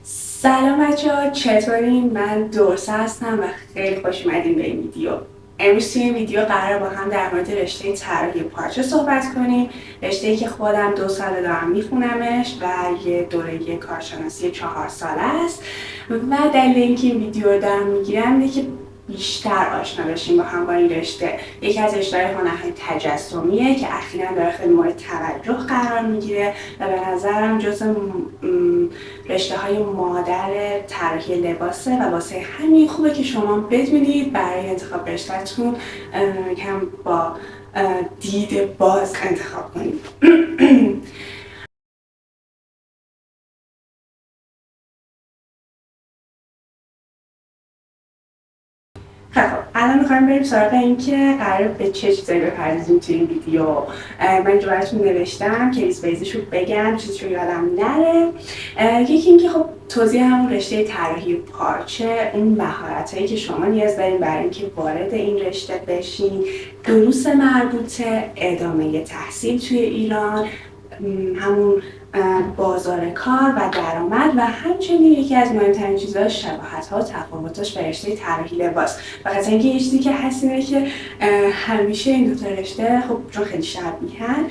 سلام بچه‌ها، چطورین؟ من دورسا هستم و خیلی خوش اومدین به این ویدیو. امروز توی این ویدیو قراره با هم در مورد رشته طراحی پارچه صحبت کنیم. رشته‌ای که خودم 2 ساله دارم میخونمش و یه دوره کارشناسی 4 ساله است و دلیل اینکه این ویدیو رو دارم میگیرم اینه که بیشتر آشنا بشیم با هم با این رشته. یکی از رشته‌های هنرهای تجسمیه که اخیراً داره خیلی مورد توجه قرار میگیره و به نظرم جزو رشته‌های مادر طراحی لباسه و واسه همین خوبه که شما بدونید برای انتخاب رشته‌تون کم با دید باز انتخاب کنید. خب الان میخوایم بریم سراغ این که قرار به چه چیزایی بپردازیم توی این ویدیو. من اینجا براتون نوشتم که ریز بیزیشو بگم، چیزشو یادم نره. یکی اینکه خب توضیح همون رشته طراحی پارچه، اون مهارتایی که شما نیاز دارین برای اینکه وارد این رشته بشین، دروس مربوطه، ادامه تحصیل توی ایران، همون بازار کار و درآمد و همچنین یکی از مهمترین چیزها شباهت‌ها و تفاوتاش به رشته طراحی لباس. فقط اینکه یه چیزی که هست اینه که همیشه این دو تا رشته خب چون خیلی شبیهن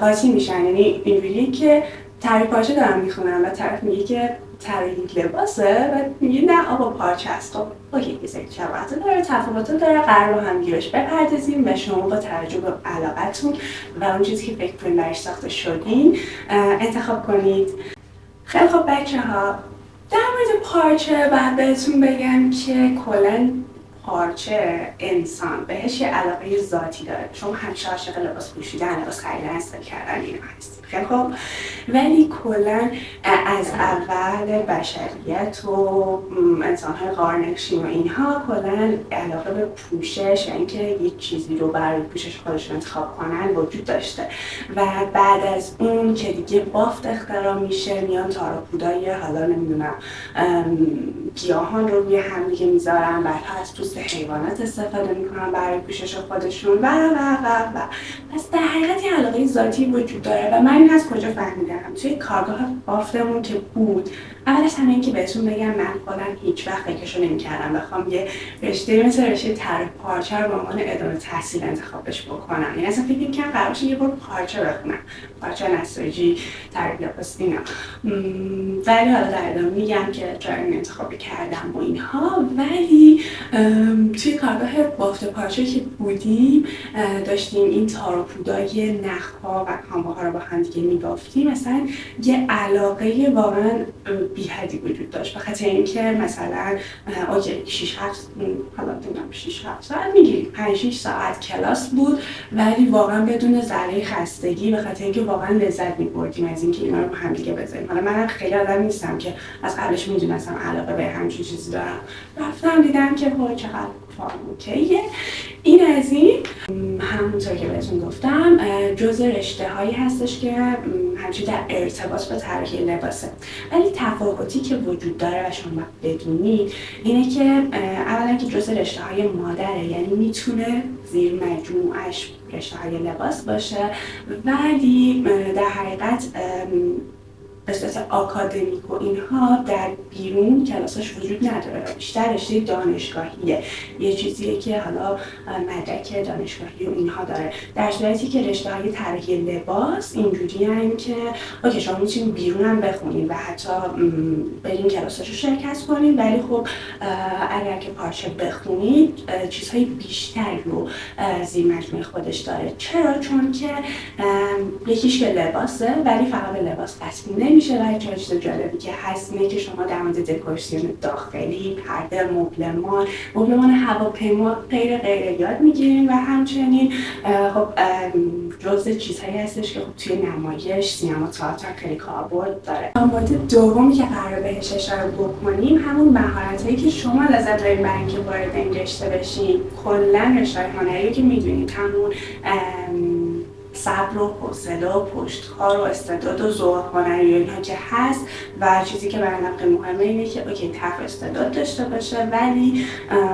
قاطی میشن، یعنی اینجوریه که طراحی پارچه دارم میخونم و طرف میگه که طراحی لباسه و میگه نه آقا پارچه است. خب اوکی، یه سری شباهت داره، تفاوت داره، قرار با هم گیرش بپردازیم و شما با توجه به علاقتون و اون چیزی که فکر کنید برش ساخته شدین انتخاب کنید. خیلی خب بچه‌ها، در مورد پارچه باید بهتون بگم که کلاً پارچه انسان بهش یه علاقه ذاتی داره. شما همیشه عاشق لباس پوشیدن، لباس خریدن، استایل کردن اینا هستید. خیلی خب، ولی کلاً از اول بشریت و انسان‌های غارنشین و اینها کلاً علاقه به پوشش و اینکه یک چیزی رو برای پوشش خودشون انتخاب کنن وجود داشته و بعد از اون که دیگه بافت اختراع میشه میان تار و پودای حالا نمیدونم گیاهان رو روی هم دیگه میذارن، بعدها از پوست حیوانات استفاده میکنن برای پوشش خودشون و پس در حقیقت یه علاقه ذاتی وجود داره و من این از کجا فهمیدم؟ توی کارگاه بافتمون که بود، اولش همه این که بهتون بگم من خودم هیچ وقت فکرشو نمی‌کردم بخوام یه رشته مثل رشته طراحی پارچه رو به عنوان ادامه تحصیل انتخابش بکنم. یعنی اصلا فکر می‌کردم قرار باشه یه بار پارچه بخونم، پارچه نساجی، طراحی لباس اینا. ولی حالا در ادامه میگم که چرا این انتخاب کردم و اینها. ولی توی کارگاه بافت پارچه که بودیم داشتیم این تار و پودای نخ‌ها و کامباها رو با هم دیگه می‌بافتیم. مثلا یه علاقه واقعا بی‌حدی وجود داشت، بخاطر اینکه مثلا اوکی 6 7 حالا نمیدونم 6 7 ساعت میگیریم، 5 6 ساعت کلاس بود ولی واقعا بدون ذره خستگی، بخاطر اینکه واقعا لذت می‌بردیم از اینکه اینا رو با هم دیگه بزنیم. حالا منم خیلی آدم نیستم که از قبلش میدونستم علاقه به همچین چیزی دارم، رفتم دیدم که وای چقدر اوکیه. این از این. همونطور که بهتون گفتم جزء رشته هایی هستش که همچنین در ارتباط با طراحی لباسه، ولی تفاوتی که وجود داره و شما بدونید اینه که اولا که جزء رشته های مادره، یعنی میتونه زیر مجموعش رشته های لباس باشه، ولی در حقیقت به صورت آکادمیک و اینها در بیرون کلاساش وجود نداره، بیشتر رشته دانشگاهیه، یه چیزیه که حالا مدرک دانشگاهی و اینها داره، در صورتی که رشته های طراحی لباس اینجوری هستن که اوکی شما میتونید بیرون هم بخونید و حتی برین کلاساش رو شرکت کنید، ولی خب اگر که پارچه بخونید چیزهای بیشتری رو زیر مجموعه خودش داره. چرا؟ چون که یکیش که لباسه ولی فقط به لباس ختم نمیشه و چیز جالبی که هست اینه که شما در مورد دکوراسیون داخلی، پرده، مبلمان هواپیما غیر یاد میگیریم و همچنین خب جزء چیزهایی هستش که خب توی نمایش، سینما، تئاتر خیلی کاربرد داره. مورد دومی که قرار بهش اشاره بکنیم همون مهارتایی که شما لذت دارید برای اینکه وارد این رشته بشین. کلا رشته هنری که میدونید همون صبر و حوصله و پشتکار و استعداد و ذوق هنری اینها که هست و چیزی که برای من مهمه اینه که اوکی طرف استعداد داشته باشه ولی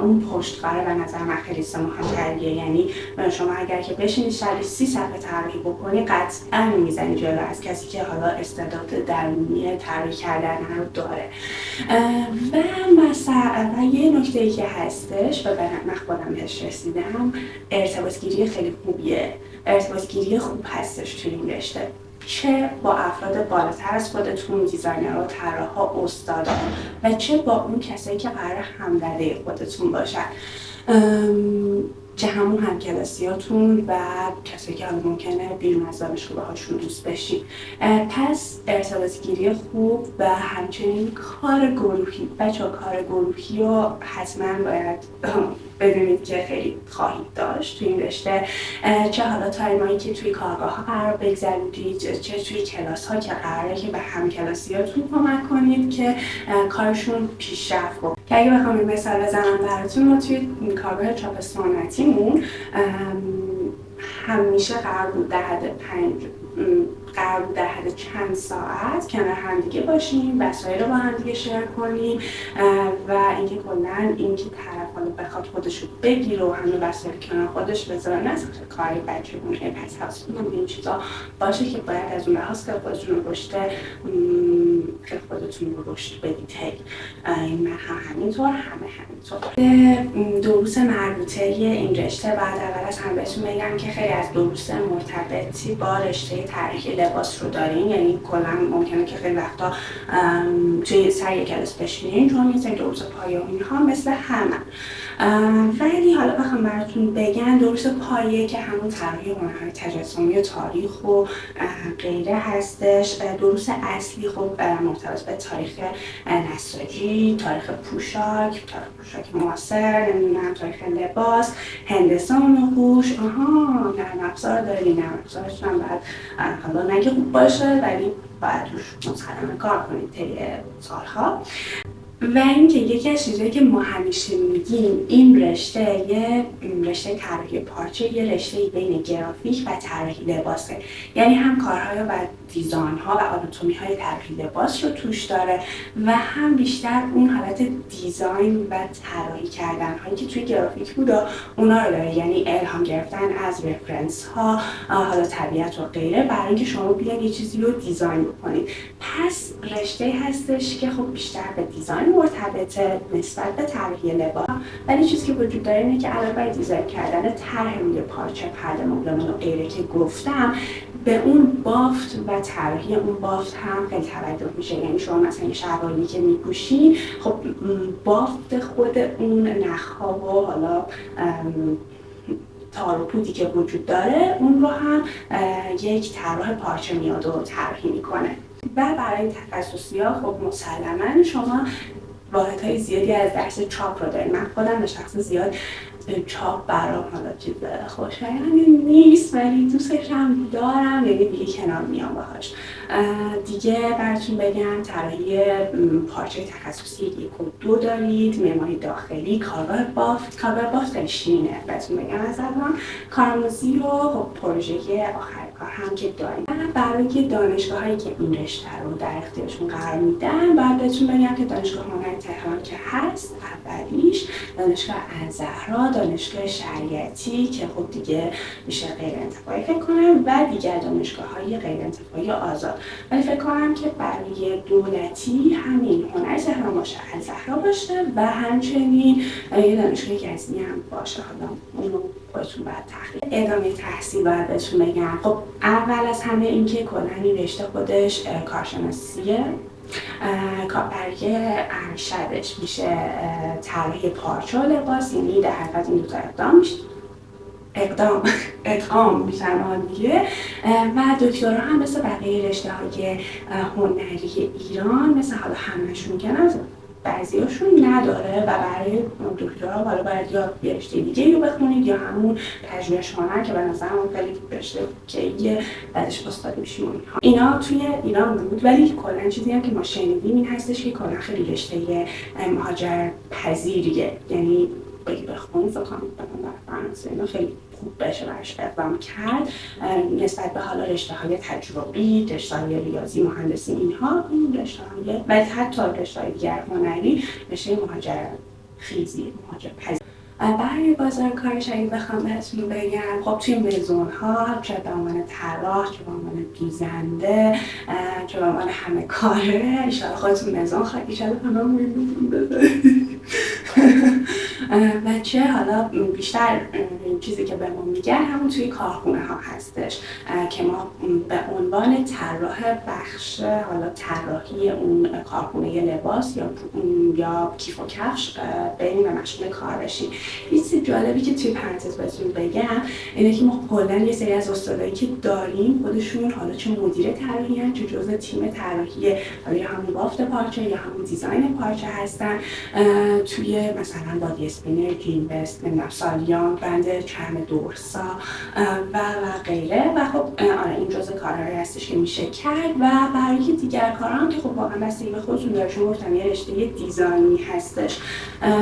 اون پشتکار به نظر من خیلی مهم‌تره. یعنی شما اگر که بشینی شبی 30 صفحه طراحی بکنی قطعا میزنی جلو از کسی که حالا استعداد درونی طراحی کردن رو داره. و یه نکته‌ای که هستش و من خودم بهش رسیدم، ارتباطگیری خیلی خوبیه. ارتباطگیری خوب هستش توی این رشته، چه با افراد بالاتر از خودتون، دیزاینرها، طراحا، استادا و چه با اون کسایی که قرار همرده خودتون باشن، که همون همکلاسیاتون و کسایی که ممکنه بیرون از دانشگاه باهاشون دوست بشین. پس ارتباطگیری خوب و همچنین کار گروهی. بچه‌ها کار گروهی رو حتما باید بدونید که خیلی خواهید داشت توی این رشته، چه حالا تایمایی که توی کارگاه ها قرار بگذرونید، چه توی کلاس ها که قراره که به همکلاسیاتون کمک کنید که کارشون پیشرفت کنه. که اگه بخوام این مثال بزنم براتون، ما توی کارگاه چاپ سنتیمون همیشه قرار بود در حد چند ساعت کنار همدیگه باشیم، وسایل رو با همدیگه شیر کنیم و اینکه کلاً اینکه طرف حالا بخواد خودش رو بگیره و همه وسایل کنار خودش بذاره، نه کاری بچه‌مون پس هاوس این چیزا باشه که باید از اون لحاظ که خودتون رو خودتون رو رشد بدید. من همینطور، همینطور. دروس مربوطه این رشته بعد اول از همه بهتون بگم که خیلی از دروس مرتبطی با رشته طراحی لباس رو دارین. یعنی کلا ممکنه که خیلی وقتا توی سر یک کلاس بشینین چون یه سری دروس پایه و اینها مثل همه، ولی حالا بخوام براتون بگم دروس پایه که همون طراحی هنرهای تجسمی و تاریخ و غیره هستش. دروس اصلی خب مرتبط به تاریخ نساجی، تاریخ پوشاک معاصر، نمیدونم تاریخ لباس، هندسه و نقوش. نرم افزار داریم، نرم افزارش هم باید حالا نگه خوب باشه ولی باید روش مسلمه کار کنید طی سالها. و اینکه یکی از چیزایی که ما همیشه میگیم این رشته یه رشته طراحی پارچه، یه رشته بین گرافیک و طراحی لباسه. یعنی هم کارهای و دیزاین‌ها و آناتومی‌های طراحی لباس رو توش داره و هم بیشتر اون حالت دیزاین و طراحی کردن‌هایی که توی گرافیک بود اونا رو داره. یعنی الهام گرفتن از رفرنس‌ها، حالا طبیعت و غیره، برای اینکه شما بیاید یه چیزی رو دیزاین بکنید. پس رشته هستش که خب بیشتر به دیزاین مرتبطه نسبت به طراحی لباس، ولی چیزی که وجود داره اینه که علاوه بر دیزاین کردن طرح روی پارچه، پرده، مبلمان و غیره که گفتم، به اون بافت و طراحی اون بافت هم خیلی توجه میشه. یعنی شما مثلا یه شلواری که میپوشین، خب بافت خود اون نخ‌ها و حالا تار و پودی که وجود داره اون رو هم یک طراح پارچه میاد و طراحی میکنه. و برای تخصصی‌ها خب مسلماً شما واحدهای زیادی از درس چاپ رو دارید. من خودم به شخص زیاد چاپ برام حالا چیز خوشایندی نیست ولی دوستش هم دارم، یعنی دیگه کنار میام باهاش. دیگه براتون بگم طراحی پارچه تخصصی 1 و 2 دارید، معماری داخلی، کارگاه بافت خیلی شیرینه براتون بگم از الان. کارآموزی رو خب پروژه آخر کار هم که داریم. برای دانشگاهایی که این رشته رو در اختیارشون قرار میدن باید بهتون بگم که دانشگاه هنر تهران که هست اولیش، دانشگاه الزهرا، دانشگاه شریعتی که خب دیگه میشه غیر انتفاعی فکر کنم و دیگر دانشگاه‌های غیر انتفاعی آزاد. ولی فکر کنم که برای دولتی همین هنر تهران باشه، الزهرا باشه و همچنین یه دانشگاه گزنی هم باشه. حالا اونو خودتون باید تحقیق. ادامه تحصیل باید بهتون بگم. خب اول از همه اینکه کلا این رشته خودش کارشناسیه. برای ارشدش میشه طراحی پارچه و لباس، یعنی در حقیقت این 2 تا ادغام میشن دیگه. و دکترا هم مثل بقیه رشته‌های هنری ایران مثل حالا همشون که نه بعضیاشون نداره و برای دکترا حالا باید یا یه رشته دیگه رو بخونید یا همون پژوهش هنر که به نظرم خیلی رشته که بعدش استاد میشیم. اینا توی ایران بود ولی کلا چیزی هم که ما شنیدیم این هستش که کلا خیلی رشته مهاجر پذیریه. یعنی بگی بخونید فکر کنم در فرانسه اینا خیلی خوب بشه براش اقدام کرد. نسبت به حالا رشته‌های تجربی، رشته‌های ریاضی، مهندسی، اینها این رشته‌های و حتی رشته‌های دیگر هنری رشته مهاجرخیزی، مهاجرپذیر. برای بازار کارش اگه بخوام بهتون بگم، خب توی مزون‌ها چه به عنوان طراح، چه به عنوان دوزنده، چه به عنوان همه کاره، انشاءالله خودتون مزون خواهید، انشاءالله همه و چه حالا بیشتر چیزی که بهمون میگن همون توی کارخونه ها هستش که ما به عنوان طراح بخش حالا طراحی اون کارخونه لباس یا کیف و کفش بریم و مشغول کار بشیم. یه چیز جالبی که توی پرانتز بهتون بگم اینه که ما کلا یه سری از استادایی که داریم خودشون حالا چه مدیر طراحی ان، چه جزء تیم طراحی حالا یا همون بافت پارچه یا همون دیزاین پارچه هستن، توی مثلا بادی اسپینر، جین بست، سالیان، برند چرم دورسا و غیره. و خب آره این جزء کارهایی هستش که میشه کرد. و برای دیگر کارام که خب واقعا بستگی به خودتون داره، چون گفتم یه رشته دیزاینی هستش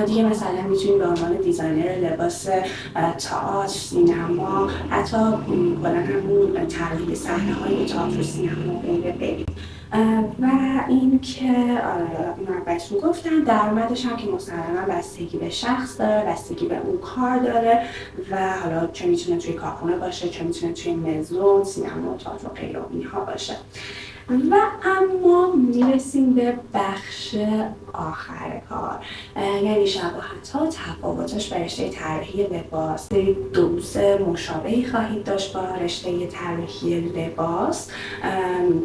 دیگه، مثلا میتونید به عنوان دیزاینر لباس تئاتر، سینما، حتی کلا همون طراحی صحنه‌های تئاتر و سینما و غیره برید. و این که من بهتون گفتم درآمدش هم که مسلما بستگی به شخص داره، بستگی به اون کار داره و حالا چه میتونه توی کارخونه باشه، چه میتونه توی مزون، سینما، تئاتر و غیره اینها باشه. و اما میرسیم به بخش آخر کار، یعنی شباهت‌ها، تفاوتش با رشته طراحی لباس. دوز مشابهی خواهید داشت با رشته طراحی لباس،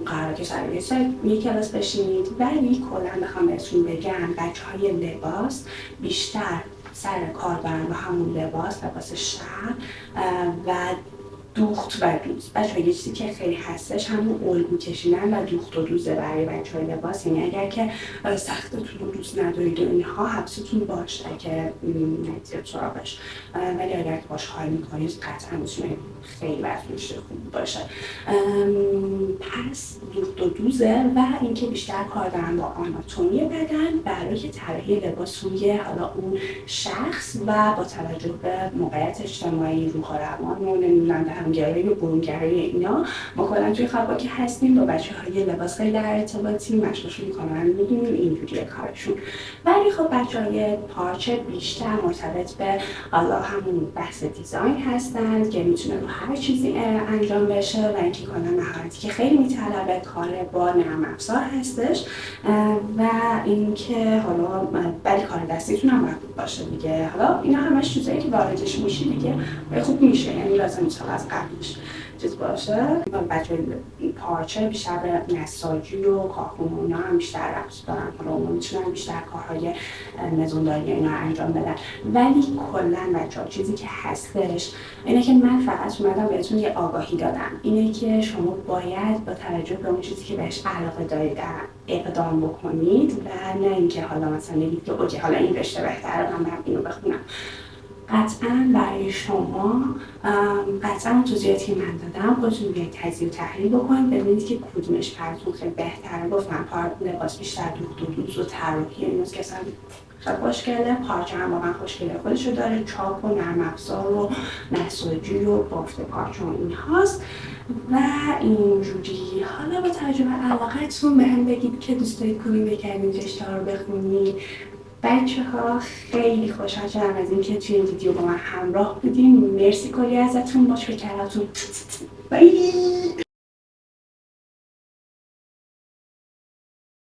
قراره که سر یک کلاس بشینید، ولی کلا بخوام بهتون بگم بچه‌های لباس بیشتر سر کار دارن با همون لباس شهر و دوخت و دوز. بچه‌ها یه چیزی که خیلی هستش همون الگو کشیدن و دوخت و دوزه برای بچه‌های لباس. یعنی اگر که سختتون رو دوست ندارید و اینها حواستون باشه که نگذارید سراغش، ولی اگر که باش حال می‌کنید قطعا میتونه خیلی براتون خوب باشه. پس دوخت و دوزه و اینکه بیشتر کار دارن با آناتومی بدن برای طراحی لباس روی حالا اون شخص و با توجه به موقعیت اجتماعی، روح و روان و نمیدونم همگرایی و برونگرایی اینا. ما کلا توی خوابا که هستیم با بچه‌های لباس خیلی در ارتباطیم، مشغولشون می‌کنن، می‌دونیم اینجوریه کارشون. ولی خب بچه‌های پارچه بیشتر مرتبط به حالا همون بحث دیزاین هستند که میتونه رو هر چیزی انجام بشه و اینکه کلا مهارتی که خیلی میطلبه کار با نرم افزار هستش و اینکه حالا ولی کار دستیتون هم مربوط باشه دیگه. حالا اینا همش چیزایی که واردش میشی دیگه خوب میشه، یعنی لازم نیست از قبلش چیز باشه. بچه پارچه بیشتر به نساجی و کارخونه اونا هم بیشتر ربط دارن، حالا اونا میتونن بیشتر کارهای مزونداری اینا انجام بدن. ولی کلا بچه‌ها چیزی که هستش اینه که من فقط اومدم بهتون یه آگاهی دادم، اینه که شما باید با توجه به اون چیزی که بهش علاقه دارید اقدام بکنید و نه اینکه حالا مثلا بگید که اوکی حالا این رشته بهتره من برم اینو بخونم. قطعاً برای شما قطعاً توضیحاتی که من دادم خودتون بیاید تجزیه و تحلیل بکنید ببینید که کدومش براتون خیلی بهتره. گفتم لباس بیشتر دوخت و دوز و طراحی ایناست که اصلا خیلی خوشگله، پارچه هم واقعا خوشگله خودشو داره، چاپ و نرم افزار و نساجی و بافت پارچه و اینهاست و اینجوری. حالا با توجه به علاقتون بهم بگید که دوست دارید کدوم یکی از این رشته‌ها رو بخونید. بچه‌ها خیلی خوشحال شدم از اینکه توی این ویدیو با من همراه بودین. مرسی کلی ازتون، با شکرتون. بای